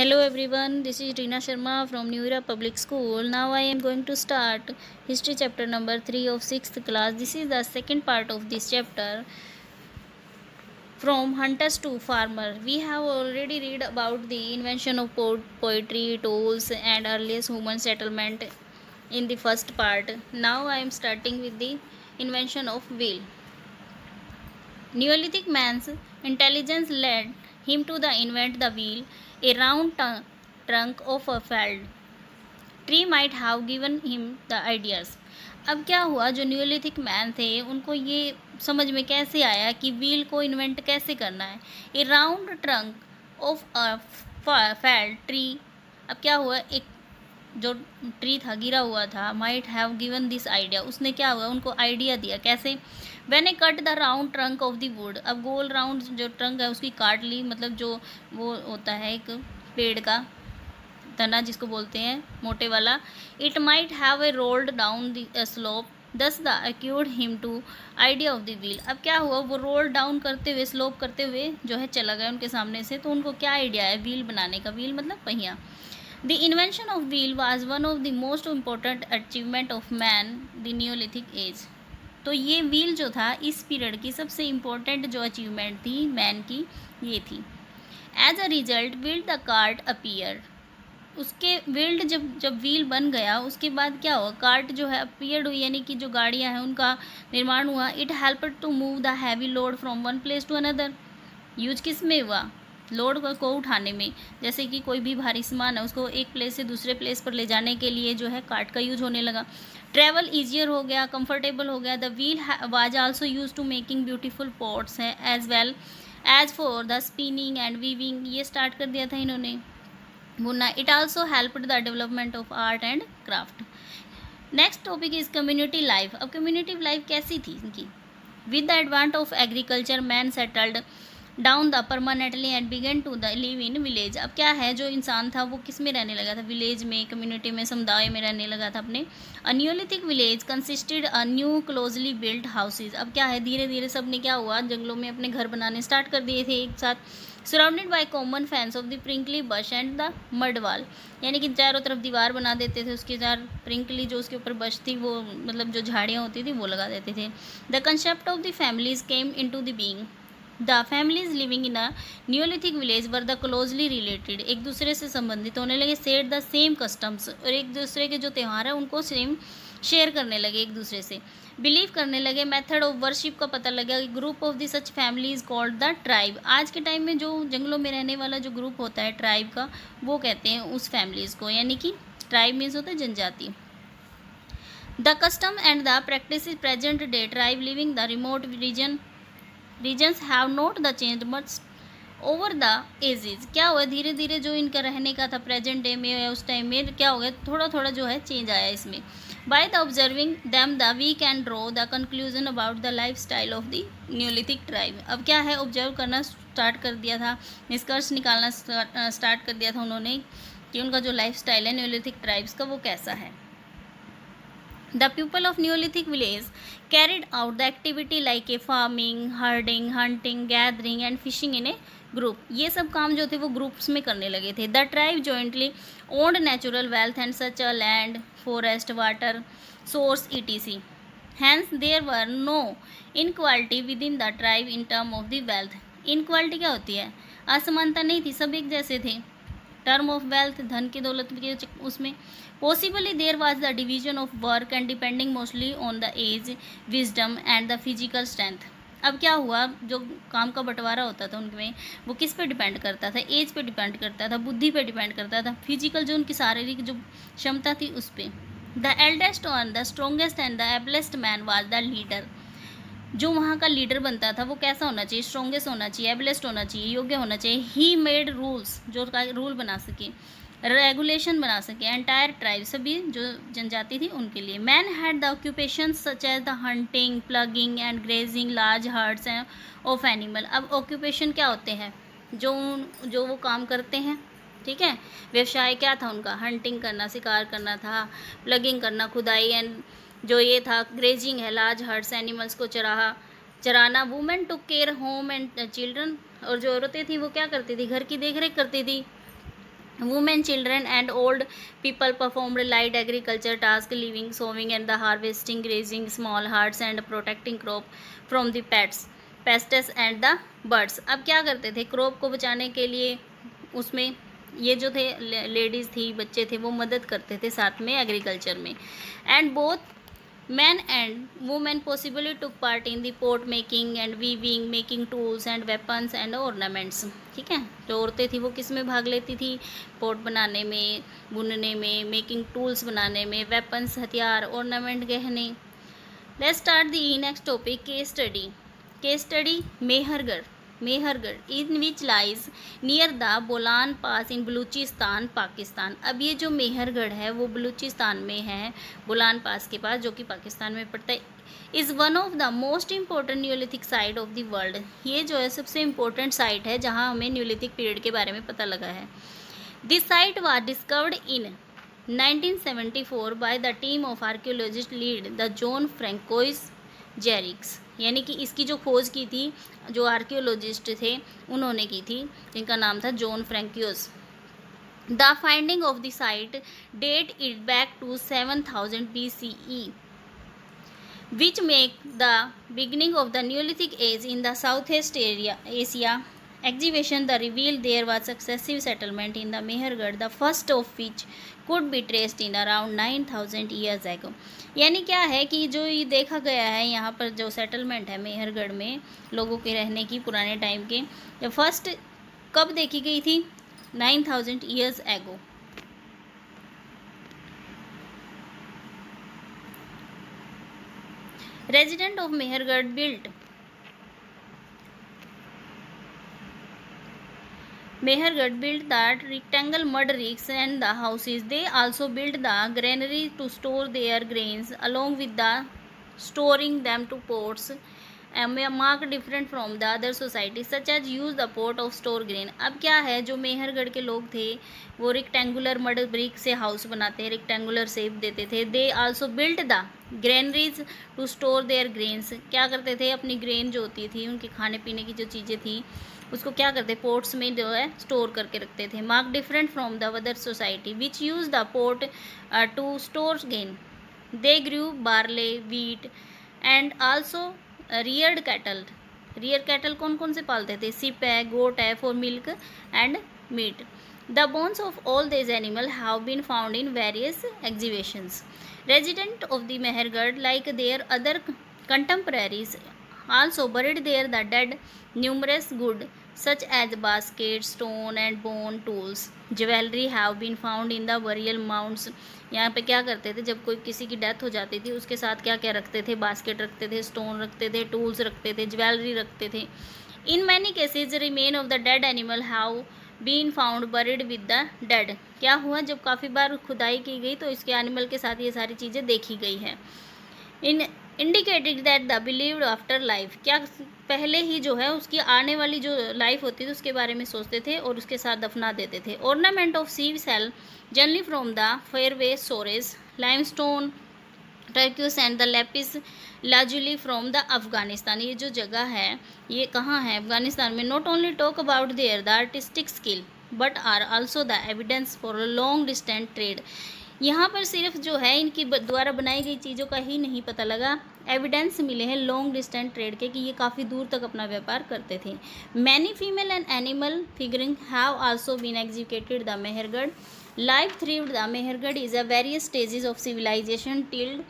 Hello everyone, this is Reena Sharma from New Era Public School. Now I am going to start history chapter number 3 of 6th class. This is the second part of this chapter, from hunters to farmer. We have already read about the invention of poetry, tools and earliest human settlement in the first part. Now I am starting with the invention of wheel. Neolithic man's intelligence led him to invent the wheel, a round trunk of a felled tree might have given him the ideas. अब क्या हुआ, जो Neolithic man थे उनको ये समझ में कैसे आया कि व्हील को इन्वेंट कैसे करना है। A round trunk of a felled tree, अब क्या हुआ, एक जो ट्री था गिरा हुआ था, might have given this idea, उसने क्या हुआ उनको आइडिया दिया। कैसे? When A cut the round trunk of the wood, अब गोल राउंड जो ट्रंक है उसकी काट ली, मतलब जो वो होता है एक पेड़ का तना जिसको बोलते हैं मोटे वाला। It might have a rolled down the slope thus the occurred him to idea of the wheel. अब क्या हुआ, वो रोल डाउन करते हुए स्लोप करते हुए जो है चला गया उनके सामने से, तो उनको क्या आइडिया है व्हील बनाने का। व्हील मतलब पहिया। The invention of wheel was one of the most important achievement of man the neolithic age. तो ये व्हील जो था इस पीरियड की सबसे इम्पोर्टेंट जो अचीवमेंट थी मैन की, ये थी। As a result wheel the cart appear, उसके व्हील्ड जब व्हील बन गया उसके बाद क्या हुआ, कार्ट जो है अपीयर्ड हुई, यानी कि जो गाड़ियां हैं उनका निर्माण हुआ। It help to move the heavy load from one place to another. Use किस में हुआ, लोड को उठाने में। जैसे कि कोई भी भारी सामान है उसको एक प्लेस से दूसरे प्लेस पर ले जाने के लिए जो है कार्ट का यूज होने लगा। ट्रैवल ईजियर हो गया, कंफर्टेबल हो गया। The wheel was also use to making beautiful pots है as well as for the spinning and weaving, ये स्टार्ट कर दिया था इन्होंने बुनना। It also helped the development of art and craft. Next topic is community life. अब community life कैसी थी इनकी? With the advent of agriculture man settled down the permanently and began to the live in village. अब क्या है, जो इंसान था वो किस में रहने लगा था, विलेज में, कम्युनिटी में, समुदाय में रहने लगा था अपने। A neolithic village consisted a new closely built houses. अब क्या है, धीरे धीरे सब ने क्या हुआ, जंगलों में अपने घर बनाने स्टार्ट कर दिए थे एक साथ। Surrounded by common fence of the prickly bush and the mud wall, यानी कि चारों तरफ दीवार बना देते थे, उसके चार प्रिंकली जो उसके ऊपर बश थी वो मतलब जो झाड़ियाँ होती थी वो लगा देते थे। The concept of the families came into the being. The families living in a neolithic village were the closely related, एक दूसरे से संबंधित होने लगे। शेयर द सेम कस्टम्स, और एक दूसरे के जो त्यौहार है उनको सेम शेयर करने लगे एक दूसरे से। बिलीव करने लगे। मेथड ऑफ वर्शिप का पता लगा कि group of the such family is called the tribe. आज के टाइम में जो जंगलों में रहने वाला जो ग्रुप होता है ट्राइब का, वो कहते हैं उस फैमिलीज़ को, यानी कि ट्राइब मीन्स होता है जनजाति। The custom and the practice present day tribe living the remote regions have not the change much over the ages. क्या हुआ, धीरे धीरे जो इनका रहने का था प्रेजेंट डे में या उस टाइम में क्या हो गया, थोड़ा थोड़ा जो है चेंज आया इसमें। By the observing them the we can draw the conclusion about the lifestyle of the neolithic tribe. अब क्या है, ऑब्जर्व करना स्टार्ट कर दिया था, निष्कर्ष निकालना स्टार्ट कर दिया था उन्होंने कि उनका जो लाइफ स्टाइल है न्यूलिथिक ट्राइब्स का वो कैसा है। The people of Neolithic village carried out the activity like a farming, herding, hunting, gathering and fishing in a group. ये सब काम जो थे वो ग्रुप्स में करने लगे थे। The tribe jointly owned natural wealth and such a land, forest, water, source, etc. Hence there were no inequality within the tribe in term of the wealth. Inequality क्या होती है? असमानता नहीं थी, सब एक जैसे थे। टर्म ऑफ वेल्थ, धन की दौलत के उसमें। Possibly there was the division of work and depending mostly on the age, wisdom and the physical strength. अब क्या हुआ, जो काम का बंटवारा होता था उनमें वो किस पे डिपेंड करता था, एज पे डिपेंड करता था, बुद्धि पे डिपेंड करता था, फिजिकल जो उनकी शारीरिक जो क्षमता थी उस पर। द एल्डेस्ट और the strongest and the ablest man was the leader. जो वहाँ का लीडर बनता था वो कैसा होना चाहिए, स्ट्रोंगेस्ट होना चाहिए, एबलेस्ट होना चाहिए, योग्य होना चाहिए। ही मेड रूल्स, जो रूल बना सके, रेगुलेशन बना सके एंटायर ट्राइब, सभी जो जनजाति थी उनके लिए। Man had the occupation such as the hunting, ploughing and grazing large herds of animal. अब ऑक्यूपेशन क्या होते हैं, जो वो काम करते हैं, ठीक है। व्यवसाय क्या था उनका, हंटिंग करना, शिकार करना था, प्लगिंग करना, खुदाई, एंड जो ये था ग्रेजिंग है, लार्ज हर्ड्स एनिमल्स को चराना। Women to care home and children, और जो औरतें थी वो क्या करती थी, घर की देख रेख करती थी। Women, children, and old people performed light agriculture tasks, living, sowing, and the harvesting, grazing small herds, and protecting crop from the pests and the birds. अब क्या करते थे क्रॉप को बचाने के लिए? उसमें ये जो थे लेडीज़ थी, बच्चे थे, वो मदद करते थे साथ में एग्रीकल्चर में. And both men and women possibly took part in the pot making and weaving, making tools and weapons and ornaments. ठीक है, जो औरतें थी वो किस में भाग लेती थी? पोट बनाने में, बुनने में, मेकिंग टूल्स बनाने में, वेपन्स हथियार, ऑर्नामेंट गहने. Let's start the next topic, case study. Case study Mehrgarh. Mehrgarh in which lies near the Bolan pass in Balochistan Pakistan. अब ये जो मेहरगढ़ है वो बलूचिस्तान में है, बोलान पास के पास, जो कि पाकिस्तान में पड़ता है. Is one of the most important Neolithic site of the world. ये जो है सबसे इम्पोर्टेंट साइट है जहाँ हमें न्यूलिथिक पीरियड के बारे में पता लगा है. This site was discovered in 1974 by the team of archaeologist lead the Jean Francois Jarrige. यानी कि इसकी जो खोज की थी जो आर्कियोलॉजिस्ट थे उन्होंने की थी, जिनका नाम था Jean François. The finding of the site date it back to 7000 BCE, which make the beginning of the Neolithic age in the Southeast Asia. Exhibition the revealed there was successive settlement in the Mehergarh, the first of which could be traced in around 9000 years ago. यानी क्या है कि जो ये देखा गया है यहाँ पर जो सेटलमेंट है मेहरगढ़ में लोगों के रहने की पुराने टाइम के, जो फर्स्ट कब देखी गई थी? 9000 years ago. Resident of Mehergarh built that rectangle mud ricks and the houses. They also built the granary to store their grains along with the storing them to pots, marked different from the other societies such as use the pot of store grain. अब क्या है, जो मेहरगढ़ के लोग थे वो rectangular mud brick से house बनाते, रेक्टेंगुलर शेप देते थे. They also built the granaries to store their grains. क्या करते थे? अपनी ग्रेन जो होती थी, उनके खाने पीने की जो चीज़ें थी, उसको क्या करते? पोर्ट्स में जो है स्टोर करके रखते थे. Mark different from the other society which use the port to store gain. They grew barley, wheat and also reared cattle. Rear cattle कौन कौन से पालते थे? सिप है, गोट है, for milk and meat. The bones of all this animal have been found in various exhibitions. Resident of the Mehrgarh like their other contemporaries also buried there the dead numerous goods such as baskets, stone and bone tools, jewelry have been found in the burial mounds. यहाँ पे क्या करते थे जब कोई किसी की death हो जाती थी उसके साथ क्या क्या रखते थे? बास्केट रखते थे, स्टोन रखते थे, टूल्स रखते थे, ज्वेलरी रखते थे. In many cases remain of the dead animal have been found buried with the dead. क्या हुआ? जब काफ़ी बार खुदाई की गई तो इसके एनिमल के साथ ये सारी चीज़ें देखी गई है. In indicated that the believed afterlife. क्या पहले ही जो है उसकी आने वाली जो लाइफ होती थी उसके बारे में सोचते थे और उसके साथ दफना देते थे. Ornament of seashell generally from the faraway shores, limestone, turquoise and the lapis lazuli from the Afghanistan. ये जो जगह है ये कहाँ है? अफगानिस्तान में. Not only talk about there the artistic skill but are also the evidence for a long distance trade. यहाँ पर सिर्फ जो है इनकी द्वारा बनाई गई चीज़ों का ही नहीं पता लगा, एविडेंस मिले हैं लॉन्ग डिस्टेंस ट्रेड के कि ये काफ़ी दूर तक अपना व्यापार करते थे. Many female and animal figuring have also been executed the Mehrgarh. Life thrived the Mehrgarh is a various stages of civilization till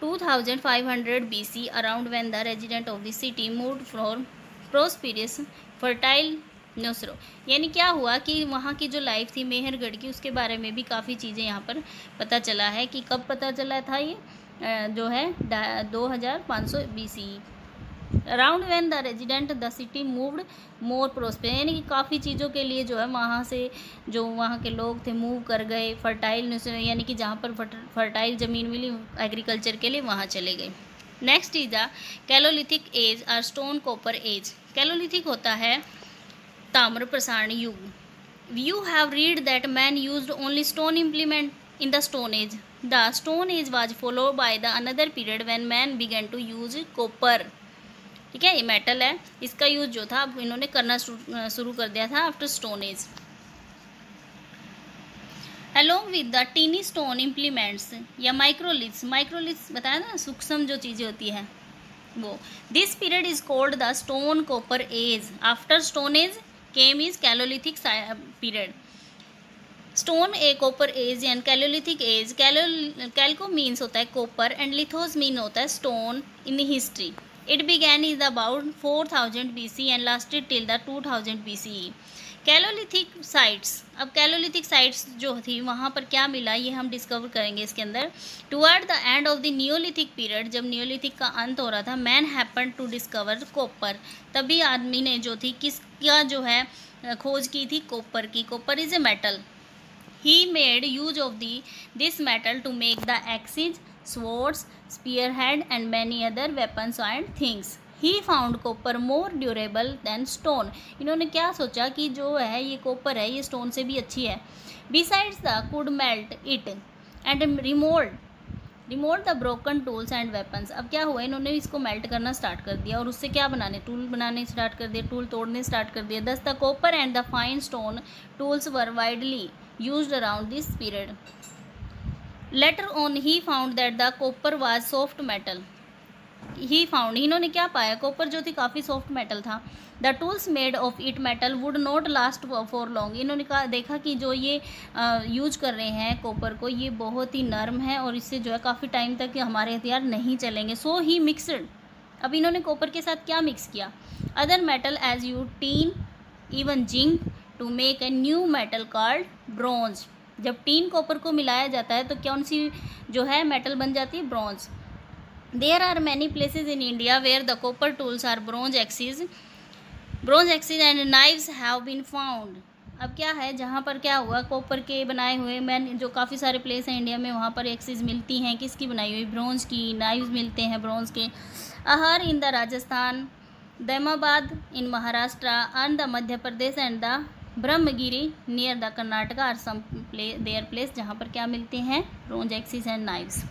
2500 BC, around when the resident of the city moved from prosperous fertile नसरो. यानी क्या हुआ कि वहाँ की जो life थी मेहरगढ़ की उसके बारे में भी काफ़ी चीज़ें यहाँ पर पता चला है. कि कब पता चला था? ये जो है 2500 BC, around when the resident the city moved more prosper. यानी कि काफ़ी चीज़ों के लिए जो है वहाँ से जो वहाँ के लोग थे मूव कर गए. फर्टाइल यानी कि जहाँ पर फर्टाइल ज़मीन मिली एग्रीकल्चर के लिए वहाँ चले गए. Next is the chalcolithic age और स्टोन कॉपर एज. कैलोलिथिक होता है ताम्र प्रसारण युग. You have read that man used only stone implement in the stone age. The stone age was followed by the another period when man began to use copper. ठीक है, ये metal है, इसका यूज जो था अब इन्होंने करना शुरू कर दिया था after stone age. along with the teeny stone implements या माइक्रोलिथ्स बताया ना, सूक्ष्म जो चीज़ें होती है वो. This period is called the stone copper age. After stone age came is chalcolithic period. Stone a copper age and chalcolithic age. Chalco means होता है कॉपर एंड लिथोस मीन होता है stone in history. It began is about 4000 BC and lasted till the 2000 BCE. कैलोलिथिक sites. अब कैलोलिथिक sites जो थी वहाँ पर क्या मिला ये हम डिस्कवर करेंगे इसके अंदर. Toward the end of the neolithic period, जब नियोलिथिक का अंत हो रहा था, man happen to discover copper. तभी आदमी ने जो थी किसका जो है खोज की थी, कॉपर की. Copper is a metal. He made use of this metal to make the axes, swords, spearhead and many other weapons and things. He found copper more durable than stone. इन्होंने क्या सोचा कि जो है ये कॉपर है ये स्टोन से भी अच्छी है. Besides the could melt it and remold the broken tools and weapons. अब क्या हुआ, इन्होंने इसको मेल्ट करना स्टार्ट कर दिया और उससे क्या बनाने, टूल बनाने स्टार्ट कर दिया, टूल तोड़ने स्टार्ट कर दिया. Thus the copper and the fine stone tools were widely used around this period. Later on he found that the copper was soft metal. इन्होंने क्या पाया, कॉपर जो थी काफ़ी सॉफ्ट मेटल था. The tools made of it metal would not last for long. इन्होंने कहा देखा कि जो ये यूज कर रहे हैं कॉपर को ये बहुत ही नरम है और इससे जो है काफ़ी टाइम तक हमारे हथियार नहीं चलेंगे. So he mixed. अब इन्होंने कॉपर के साथ क्या मिक्स किया, other metal as you tin even zinc to make a new metal called bronze. जब टीन कॉपर को मिलाया जाता है तो कौन सी जो है मेटल बन जाती है, bronze. There are many places in India where the copper tools are bronze axes and knives have been found. अब क्या है, जहाँ पर क्या हुआ, कॉपर के बनाए हुए जो काफ़ी सारे प्लेस हैं इंडिया में वहाँ पर एक्सिस मिलती हैं. किसकी बनाई हुई, ब्रॉन्ज की. नाइव्स मिलते हैं ब्रॉन्ज के. Ahar in the Rajasthan, Daimabad in Maharashtra and the Madhya Pradesh and the Brahmagiri near the Karnataka are some there place जहाँ पर क्या मिलते हैं, bronze axes and knives.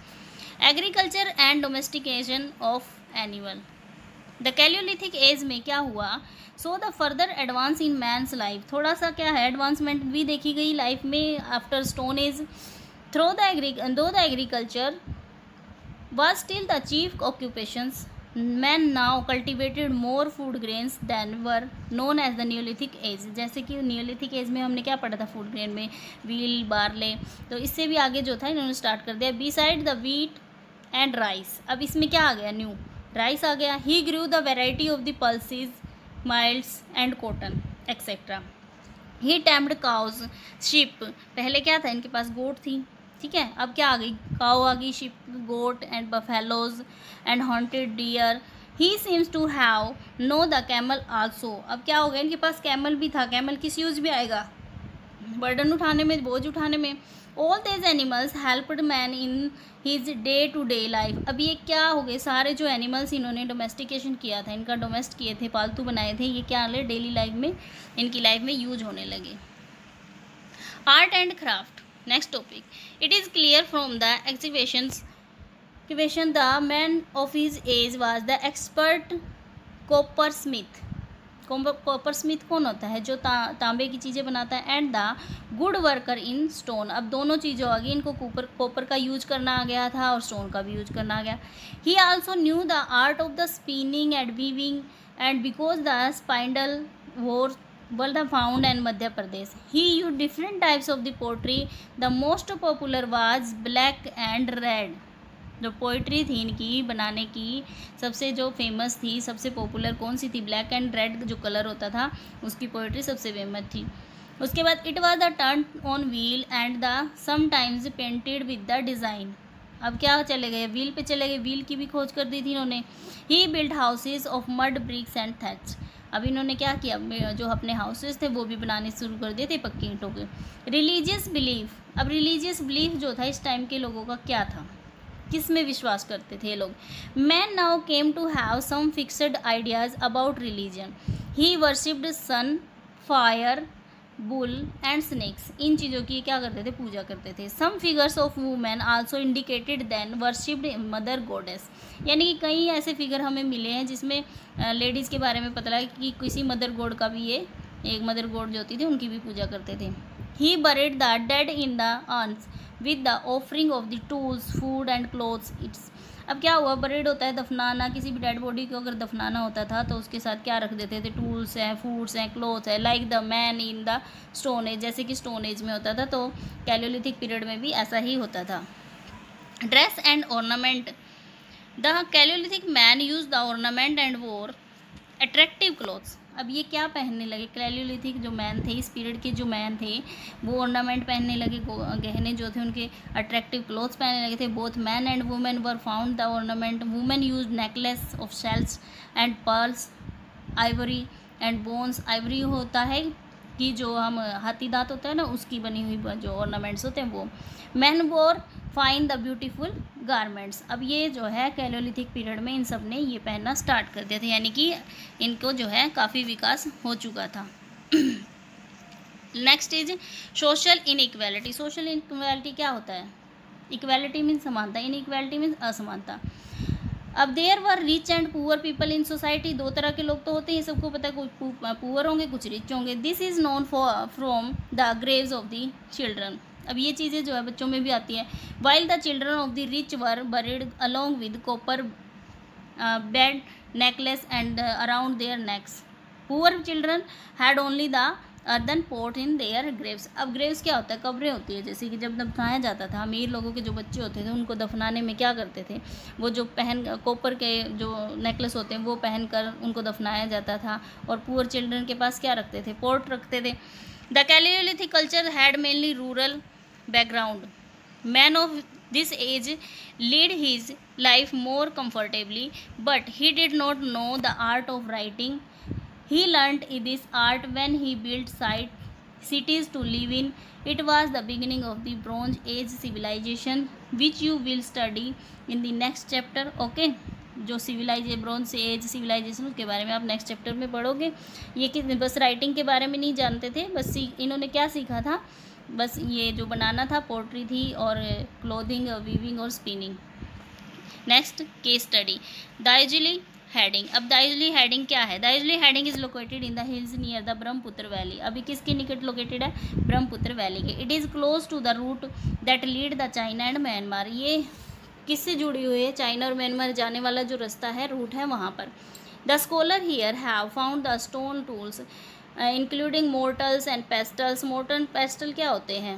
Agriculture and domestication of animal. The chalcolithic age में क्या हुआ, so the further advance in man's life. थोड़ा सा क्या है एडवांसमेंट भी देखी गई लाइफ में आफ्टर स्टोन एज. दो the agriculture was still the chief occupations, men now cultivated more food grains than were known as the Neolithic age. जैसे कि Neolithic age में हमने क्या पढ़ा था फूड ग्रेन में, व्हील, बार्ले. तो इससे भी आगे जो था इन्होंने स्टार्ट कर दिया. Beside the wheat and rice. अब इसमें क्या आ गया, न्यू राइस आ गया. He grew the variety of the pulses, malts and cotton etc. He tamed cows, sheep. पहले क्या था, इनके पास गोट थी, ठीक है. अब क्या आ गई, काऊ आ गई, sheep, goat and buffaloes and haunted deer. He seems to have know the camel also. अब क्या हो गया, इनके पास कैमल भी था. कैमल किस यूज भी आएगा, बर्डन उठाने में, बोझ उठाने में. All these animals helped man in his day to day life. अब ये क्या हो गए, सारे जो एनिमल्स इन्होंने डोमेस्टिकेशन किया था, इनका डोमेस्ट किए थे, पालतू बनाए थे, ये क्या ले डेली लाइफ में इनकी लाइफ में यूज होने लगे. Art and craft. Next topic. It is clear from the exhibition the man of his age was the expert coppersmith. कॉपरस्मिथ कौन होता है, जो तांबे की चीज़ें बनाता है. And the good worker in stone. अब दोनों चीज़ें आ गई, इनको कॉपर का यूज करना आ गया था और स्टोन का भी यूज करना आ गया. ही also new the art of the spinning and weaving and because the spindle वोर were found in Madhya Pradesh. He used different types of the poetry. The most popular was black and red. जो poetry थी इनकी बनाने की सबसे जो famous थी, सबसे पॉपुलर कौन सी थी, ब्लैक एंड रेड जो कलर होता था उसकी पोइट्री सबसे फेमस थी. उसके बाद it was the turn on wheel and the sometimes painted with the design. अब क्या चले गए, व्हील पे चले गए. व्हील की भी खोज कर दी थी इन्होंने. He build houses of mud bricks and thatch. अब इन्होंने क्या किया, जो अपने हाउसेस थे वो भी बनाने शुरू कर दिए थे पक्की ईंटों के. Religious belief. अब रिलीजियस बिलीफ जो था इस टाइम के लोगों का क्या था, किस में विश्वास करते थे ये लोग. Man now came to have some fixed ideas about religion. He worshipped sun, fire, bull and snakes. इन चीज़ों की क्या करते थे, पूजा करते थे. Some figures of women also indicated then worshipped mother goddess. यानी कि कई ऐसे फिगर हमें मिले हैं जिसमें लेडीज़ के बारे में पता लगा कि किसी मदर गॉड का भी, ये एक मदर गॉड जो होती थी उनकी भी पूजा करते थे. He buried the dead in the urns with the offering of the tools, food and clothes. It's अब क्या हुआ, बरेड होता है दफनाना, किसी भी डेड बॉडी को अगर दफनाना होता था तो उसके साथ क्या रख देते थे, टूल्स हैं, फूड्स हैं, क्लोथ्स है, like the man in the stone as, जैसे कि स्टोन एज में होता था तो कैलियोलिथिक पीरियड में भी ऐसा ही होता था। Dress and ornament, the chalcolithic man use the ornament and wore attractive clothes. अब ये क्या पहनने लगे, कैलियोलिथिक जो मैन थे, इस पीरियड के जो मैन थे वो ऑर्नामेंट पहनने लगे, गहने जो थे उनके अट्रैक्टिव क्लोथ्स पहनने लगे थे। Both man and women were found the ornament. Women use necklace of shells and pearls, Ivory and bones. Ivory होता है कि जो हम हाथी दांत होता है ना, उसकी बनी हुई जो ऑर्नामेंट्स होते हैं वो। मैन वोर फाइन द ब्यूटीफुल गारमेंट्स। अब ये जो है कैलियोलिथिक पीरियड में इन सब ने ये पहनना स्टार्ट कर दिया था, यानी कि इनको जो है काफ़ी विकास हो चुका था। Next is social inequality. Social inequality क्या होता है, इक्वालिटी मीन्स समानता, इनइक्वालिटी मीन्स असमानता। अब there were rich and poor people in society. दो तरह के लोग तो होते हैं, सबको पता है, कुछ पुअर होंगे कुछ रिच होंगे। This is known from the Graves of the children. अब ये चीज़ें जो है बच्चों में भी आती हैं। While the children of the rich were buried along with copper bead necklace and around their necks, poor children had only the earthen pot in their graves. अब ग्रेव्स क्या होता है, कब्रें होती है। जैसे कि जब दफनाया जाता था, अमीर लोगों के जो बच्चे होते थे उनको दफनाने में क्या करते थे, वो जो कॉपर के जो नेकलेस होते हैं वो पहन कर उनको दफनाया जाता था। और पुअर चिल्ड्रन के पास क्या रखते थे, पोट रखते थे। The chalcolithic culture had mainly rural background. Man of this age led his life more comfortably, but he did not know the art of writing. He learnt this art when he built cities to live in. It was the beginning of the Bronze Age civilization, which you will study in the next chapter. Okay, जो bronze age civilisation उसके बारे में आप next chapter में पढ़ोगे। ये कि बस राइटिंग के बारे में नहीं जानते थे, बस इन्होंने क्या सीखा था, बस ये जो बनाना था, पोट्री थी और क्लोथिंग, वीविंग और spinning. Next case study, Darjeeling Hading. अब दार्जिलिंग हेडिंग क्या है, Darjeeling Hading is located in the hills near the Brahmaputra valley. अभी किसके निकट लोकेटेड है, ब्रह्मपुत्र वैली के। It is close to the route that lead the China and Myanmar. ये किससे जुड़ी हुई है, चाइना और म्यांमार जाने वाला जो रास्ता है, रूट है वहाँ पर। The scholar here have found the stone tools including mortals and pestles. Mortal pestle क्या होते हैं,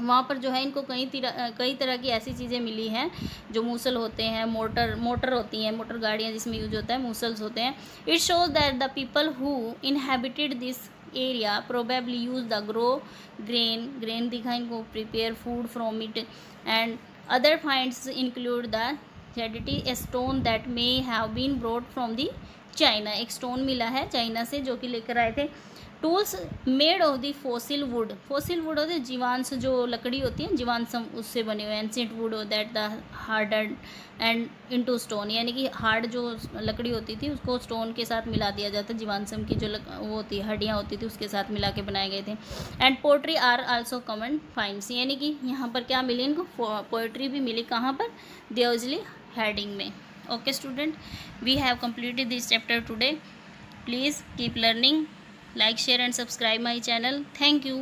वहाँ पर जो है इनको कई तरह की ऐसी चीज़ें मिली हैं जो मूसल होते हैं, मोटर होती हैं, मोटर गाड़ियाँ जिसमें यूज होता है, मूसल्स होते हैं। It shows that the people who inhabited this area probably use the grain दिखा इनको, prepare food from it and other finds include the jadeite a stone that may have been brought from the China. एक स्टोन मिला है China से जो कि लेकर आए थे। Tools made of the fossil wood. Fossil wood होते हैं जीवांश, जो लकड़ी होती है जीवांशम, उससे बने हुए। Ancient would that the harden and into stone, यानी कि हार्ड जो लकड़ी होती थी उसको स्टोन के साथ मिला दिया जाता है। जीवांशम की जो वो होती है, हड्डियाँ होती थी, उसके साथ मिला के बनाए गए थे। And pottery are also common finds, यानी कि यहाँ पर क्या मिली इनको, पोएट्री भी मिली। कहाँ पर, दार्जिलिंग हेडिंग में। Okay student, we have completed this chapter today. Please keep learning, like, share and subscribe my channel. Thank you.